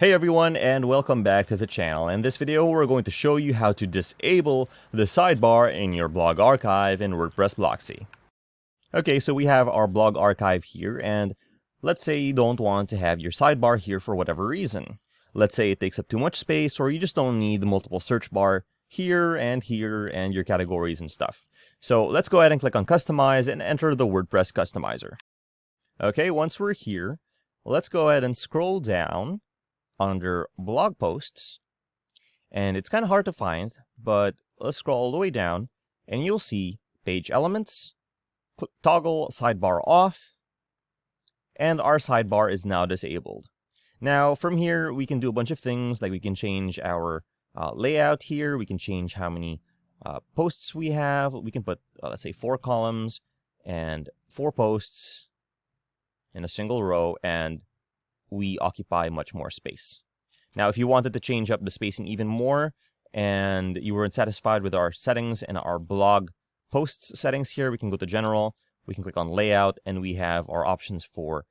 Hey everyone, and welcome back to the channel. In this video, we're going to show you how to disable the sidebar in your blog archive in WordPress blocksy. Okay, so we have our blog archive here, and let's say you don't want to have your sidebar here for whatever reason. Let's say it takes up too much space, or you just don't need multiple search bar here, and your categories and stuff. So let's go ahead and click on Customize and enter the WordPress customizer. Okay, once we're here, let's go ahead and scroll down under blog posts, and it's kind of hard to find, but let's scroll all the way down and you'll see page elements, toggle sidebar off, and our sidebar is now disabled. Now from here we can do a bunch of things, like we can change our layout here, we can change how many posts we have, we can put let's say 4 columns and 4 posts in a single row, and we occupy much more space. Now, if you wanted to change up the spacing even more, and you weren't satisfied with our settings and our blog posts settings here, we can go to General, we can click on Layout, and we have our options for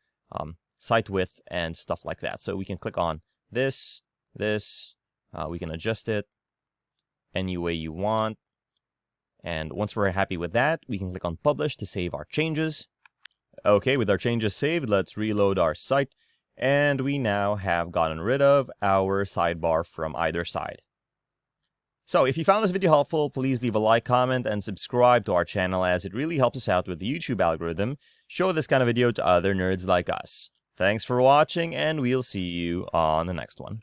site width and stuff like that. So we can click on this, we can adjust it any way you want. And once we're happy with that, we can click on Publish to save our changes. Okay, with our changes saved, let's reload our site. And we now have gotten rid of our sidebar from either side. So if you found this video helpful, please leave a like, comment, and subscribe to our channel, as it really helps us out with the YouTube algorithm. Show this kind of video to other nerds like us. Thanks for watching, and we'll see you on the next one.